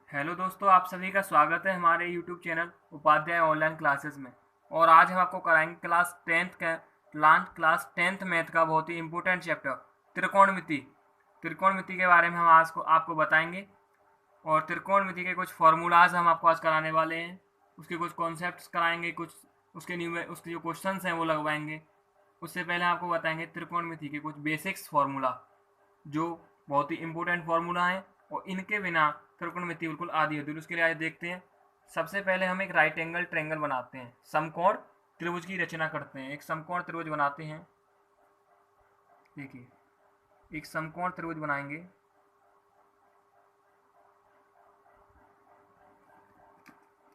Hello दोस्तों, आप सभी का स्वागत है हमारे YouTube channel Upadhyay online classes में। और आज हम आपको कराएंगे क्लास टेंथ मैथ का बहुत ही इम्पोर्टेंट चैप्टर त्रिकोणमिति। त्रिकोणमिति के बारे में हम आज को आपको बताएंगे और त्रिकोणमिति के कुछ फॉर्मूलाज हम आपको आज कराने वाले हैं। उसके कुछ कॉन्सेप्ट्स कराएंगे, कुछ उसके जो क्वेश्चंस हैं वो लगवाएंगे। उससे पहले आपको बताएंगे त्रिकोणमिति के कुछ बेसिक्स फार्मूला, जो बहुत ही इम्पोर्टेंट फार्मूला है और इनके बिना त्रिकोणमिति बिल्कुल आधी अधूरी। उसके लिए आज देखते हैं। सबसे पहले हम एक राइट एंगल ट्रायंगल बनाते हैं, समकोण त्रिभुज की रचना करते हैं। एक समकोण त्रिभुज बनाते हैं। देखिए, एक समकोण त्रिभुज बनाएंगे।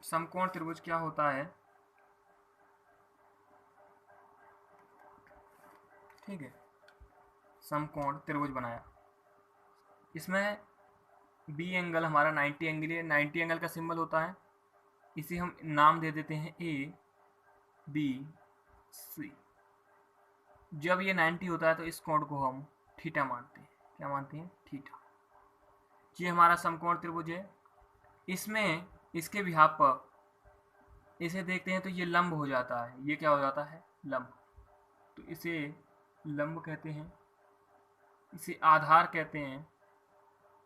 समकोण त्रिभुज क्या होता है? ठीक है, समकोण त्रिभुज बनाया। इसमें बी एंगल हमारा 90 एंगल है। 90 एंगल का सिंबल होता है, इसे हम नाम दे देते हैं ए बी सी। जब ये 90 होता है तो इस कोण को हम थीटा मानते हैं। क्या मानते हैं? थीटा। ये हमारा समकोण त्रिभुज है। इसमें इसके विभाग पर इसे देखते हैं तो ये लंब हो जाता है। ये क्या हो जाता है? लंब। तो इसे लंब कहते हैं, इसे आधार कहते हैं,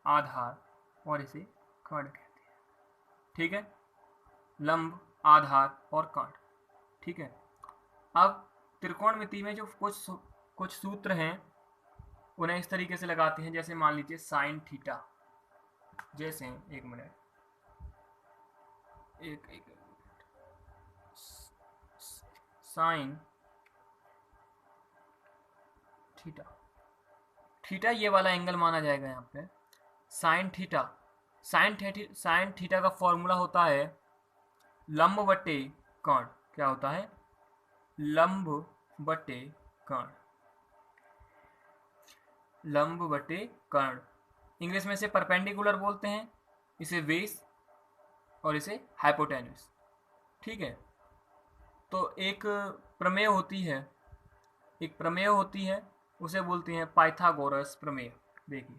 आधार, और इसे कर्ण कहते हैं। ठीक है, लंब, आधार और कर्ण। ठीक है। अब त्रिकोणमिति में जो कुछ सूत्र हैं उन्हें इस तरीके से लगाते हैं। जैसे मान लीजिए साइन थीटा। जैसे एक मिनट, एक साइन थीटा। थीटा ये वाला एंगल माना जाएगा यहाँ पे। साइन थीटा, साइन थीटा का फॉर्मूला होता है लंब बटे कर्ण। क्या होता है? लंब बटे कर्ण। लंब बटे कर्ण। इंग्लिश में इसे परपेंडिकुलर बोलते हैं, इसे बेस और इसे हाइपोटेन्यूस। ठीक है। तो एक प्रमेय होती है, उसे बोलते हैं पाइथागोरस प्रमेय। देखिए,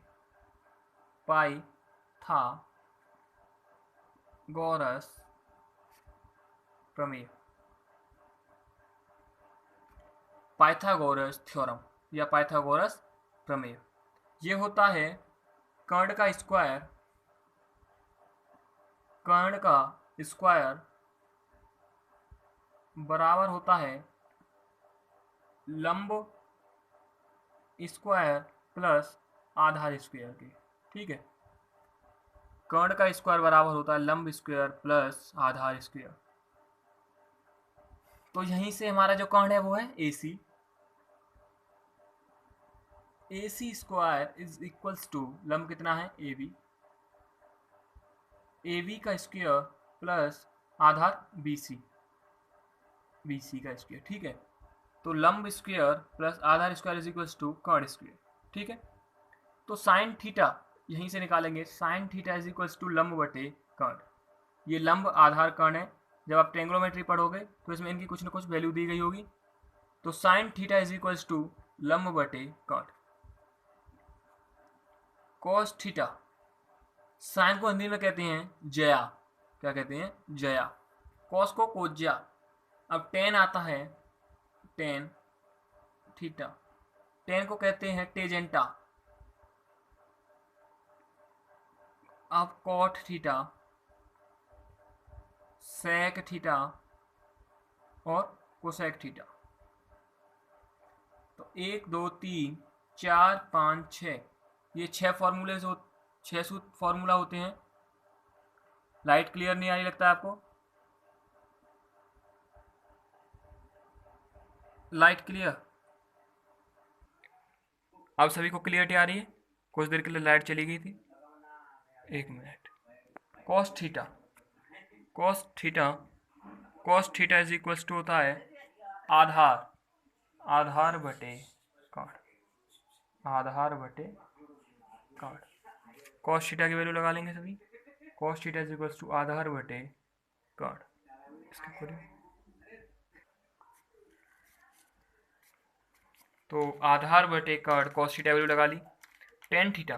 पाइथागोरस प्रमेय, पाइथागोरस थ्योरम या पाइथागोरस प्रमेय। ये होता है कर्ण का स्क्वायर बराबर होता है लंब स्क्वायर प्लस आधार स्क्वायर के। ठीक है, कर्ण का स्क्वायर बराबर होता है लंब स्क्वायर प्लस आधार स्क्वायर। तो यहीं से हमारा जो कर्ण है वो है AC। AC square is equals to लंब कितना है? AB। AB का स्क्वायर प्लस आधार BC का स्क्वायर। ठीक है, तो लंब स्क्वायर प्लस आधार स्क्वायर इज इक्वल्स टू कर्ण स्क्वायर। ठीक है, तो साइन थीटा यहीं से निकालेंगे। Sine theta is equals to लंब बटे कर्ण। ये लंब आधार कर्ण है। जब आप ट्रिग्नोमेट्री पढ़ोगे तो इसमें इनकी कुछ ना कुछ वैल्यू दी गई होगी। तो sine theta is equals to लंब बटे कर्ण। कॉस थीटा, साइन को हिंदी में कहते हैं जया। क्या कहते हैं? जया। कॉस को कोज्या। अब टेन आता है, टेन थीटा। टेन को कहते हैं टेजेंटा। अब कॉट थीटा, सेक थीटा और कोसेक थीटा। तो 1 2 3 4 5 6, ये 6 फॉर्मूला होते हैं। लाइट क्लियर नहीं आ रही लगता है आपको? Light clear? अब सभी को क्लियरिटी आ रही है? कुछ देर के लिए लाइट चली गई थी, एक minute. Cos theta, cos theta, cos theta is equals to होता है आधार, आधार बटे कर्ण, आधार बटे कर्ण। कॉस थीटा की वैल्यू लगा लेंगे सभी। Cos theta is equals to आधार बटे कर्ण। इसकी करें तो आधार बटे कर्ण, कॉस थीटा वैल्यू लगा ली। Tan theta,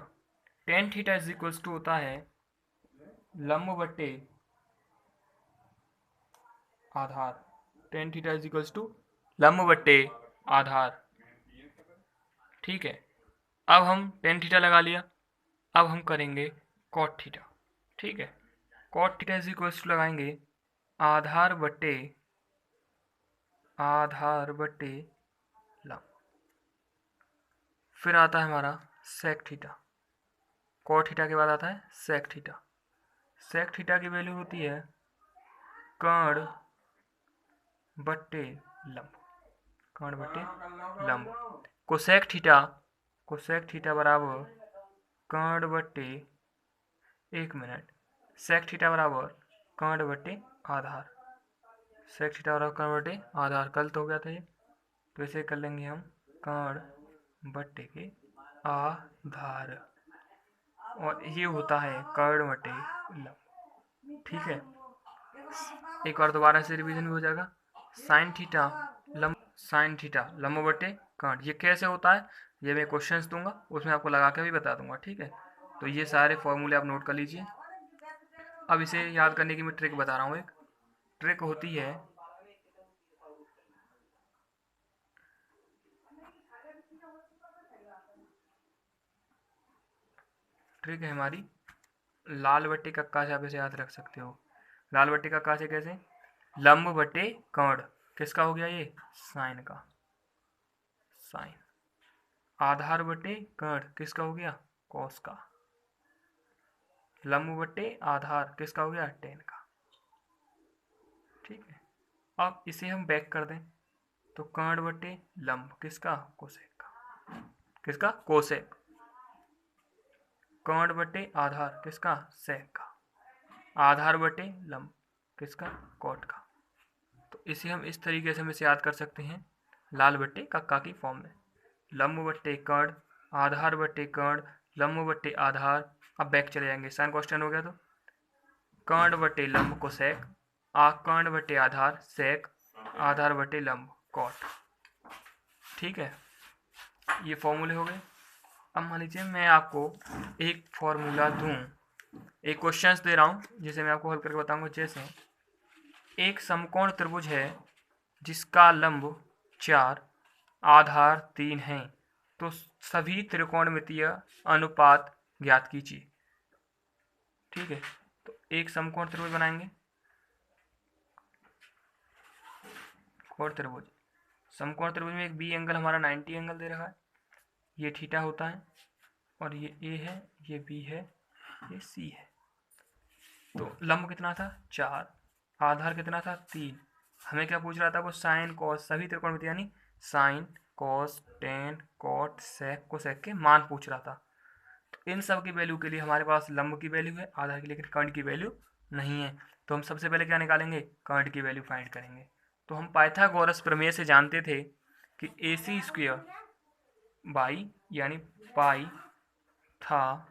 tan theta is equals to होता है लंब बटे आधार, tan theta is equals to लंब बटे आधार। ठीक है, अब हम टेन थीटा लगा लिया, अब हम करेंगे कॉट थीटा। ठीक है, cot theta is equals to लगाएंगे आधार बटे लंब। फिर आता है हमारा सेक थीटा, कॉट थीटा के बाद आता है सेक थीटा। सेक थीटा की वैल्यू होती है कर्ण बटे लंब, कर्ण बटे लंब। कोसेक थीटा बराबर कर्ण बटे, एक मिनट, सेक थीटा बराबर कर्ण बटे आधार, सेक थीटा बराबर कर्ण बटे आधार। कल तो हो गया था ये, तो इसे कर लेंगे हम कर्ण बटे के आधार, और ये होता है कर्ण बटे लंब। ठीक है, एक बार दोबारा से रिवीजन भी हो जाएगा। साइन थीटा लंब बटे कर्ण, ये कैसे होता है ये मैं क्वेश्चंस दूंगा, उसमें आपको लगा के भी बता दूंगा। ठीक है, तो ये सारे फॉर्मूले आप नोट कर लीजिए। अब इसे याद करने की मैं ट्रिक बता रहा हूँ। एक ट्रिक होती है, ट्रिक है हमारी लाल बट्टे कक्का से, आप इसे याद रख सकते हो। लाल बट्टे कक्का से कैसे, लंब बटे कर्ण, किसका हो गया ये, साइन का, साइन। आधार बटे कर्ण किसका हो गया, कॉस का। लंब बटे आधार किसका हो गया, टेन का। ठीक है, अब इसे हम बैक कर दें तो कर्ण बटे लंब किसका, कोसेक का, किसका, कोसेक। कर्ण बटे आधार किसका, सेक का। आधार बटे लंब किसका, कॉट का। तो इसे हम इस तरीके से हम इसे याद कर सकते हैं लाल बट्टे कक्का की फॉर्म में। लंब बट्टे कर्ण, आधार बट्टे कर्ण, लंब बट्टे आधार। अब बैक चले जाएंगे, साइन क्वेश्चन हो गया, तो कर्ण बटे लंब को सेक, कर्ण बटे आधार सेक, आधार बटे लंब कॉट। ठीक है, ये फॉर्मूले हो गए। अब मान लीजिए मैं आपको एक फॉर्मूला दूं, एक क्वेश्चंस दे रहा हूं जिसे मैं आपको हल करके बताऊंगा। जैसे एक समकोण त्रिभुज है जिसका लंब 4, आधार 3 है, तो सभी त्रिकोणमितीय अनुपात ज्ञात कीजिए। ठीक है, तो एक समकोण त्रिभुज बनाएंगे, कोण त्रिभुज, समकोण त्रिभुज में एक बी एंगल हमारा 90 एंगल दे रखा है, ये थीटा होता है, और ये ए है, ये बी है, ये सी है। तो लंब कितना था, 4, आधार कितना था, 3। हमें क्या पूछ रहा था, वो साइन कॉस सभी त्रिकोणमिति, यानी sine cos tan cot sec cosec के मान पूछ रहा था। तो इन सब की वैल्यू के लिए हमारे पास लंब की वैल्यू है, आधार की, लेकिन कर्ण की वैल्यू नहीं है। तो हम सबसे पहले क्या निकालेंगे, कर्ण की वैल्यू फाइंड करेंगे। तो हम पाइथागोरस प्रमेय से जानते थे कि ए सी स्क्वेयर बाई, यानी पाई था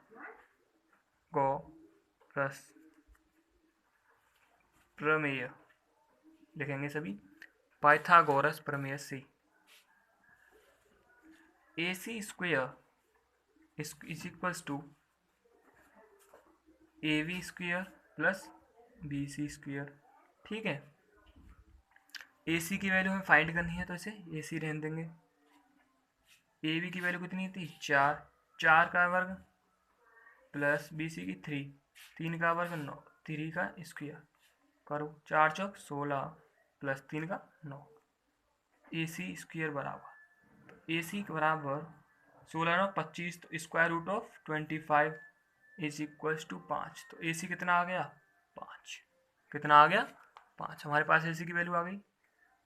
गोरस प्रमेय, लिखेंगे सभी, पाइथागोरस प्रमेय से A C square is equals to A B square plus B C square. ठीक है, ए सी की वैल्यू हमें फाइंड करनी है, तो इसे ए सी रहने देंगे। ए बी की वैल्यू कितनी थी, 4, 4 का वर्ग प्लस बी सी की 3, 3 का वर्ग 9, 3 का स्क्वायर करो, 4 चौक 16 प्लस 3 का 9, ए सी स्क्वायर बराबर, तो ए सी बराबर 16 9 25, तो square root of 25 is equals to 5। तो ए सी कितना आ गया, 5। कितना आ गया, 5। हमारे पास ए सी की वैल्यू आ गई।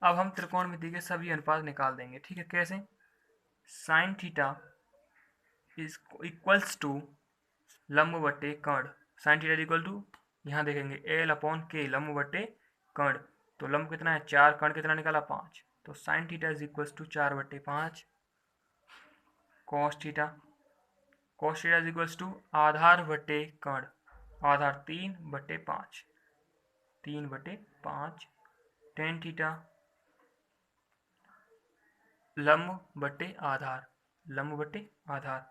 अब हम त्रिकोणमिति के सभी अनुपात निकाल देंगे। ठीक है, कैसे, sine theta is equals to लंब बटे कर्ण, साइन थीटा इक्वल टू, यहाँ देखेंगे एल अपॉन के, लंब बटे कर्ण। तो लंब कितना है, 4, कर्ण कितना निकाला, 5। तो sine theta is equals to 4/5 cos theta, cos theta is equals to आधार बटे कर्ण, आधार 3/5, 3/5 टेन थीटा, लंब बटे आधार, लंब बटे आधार,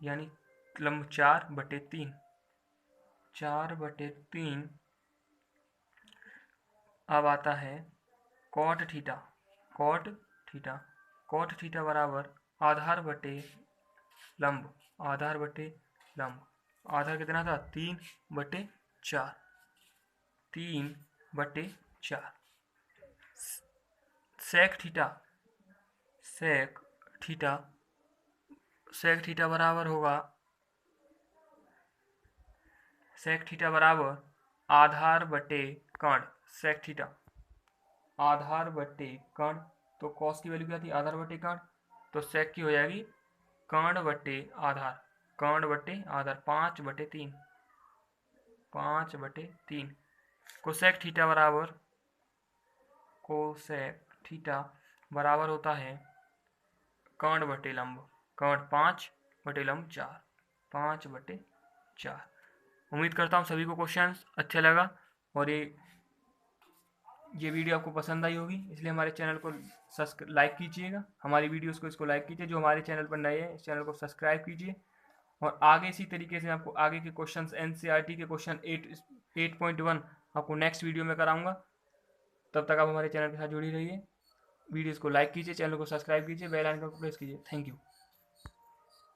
यानी लंब 4/3, 4/3। अब आता है cot theta. Cot theta, cot theta बराबर आधार बटे लंब। आधार बटे लंब, आधार कितना था 3/4। 3/4। Sec theta, sec theta, sec theta बराबर होगा, सेक थीटा बराबर आधार बटे कर्ण। सेक थीटा आधार बटे कर्ण, तो कॉस की वैल्यू क्या थी आधार बटे कर्ण, तो सेक की हो जाएगी कर्ण बटे आधार। कर्ण बटे आधार 5/3। 5/3। कोसेक थीटा बराबर, कोसेक थीटा बराबर होता है कर्ण बटे लंब। कर्ण 5/4। 5/4। उम्मीद करता हूँ सभी को क्वेश्चन अच्छा लगा और ये वीडियो आपको पसंद आई होगी, इसलिए हमारे चैनल को लाइक कीजिएगा। हमारी वीडियोस को इसको लाइक कीजिए। जो हमारे चैनल पर नए हैं इस चैनल को सब्सक्राइब कीजिए और आगे इसी तरीके से आपको आगे के क्वेश्चंस एनसीईआरटी के क्वेश्चन 8.1 आपको नेक्स्ट वीडियो में कराऊंगा। तब तक आप हमारे चैनल के साथ जुड़ी रहिए। वीडियोस को लाइक कीजिए, चैनल को सब्सक्राइब कीजिए, बेल आइकन को प्रेस कीजिए। Thank you.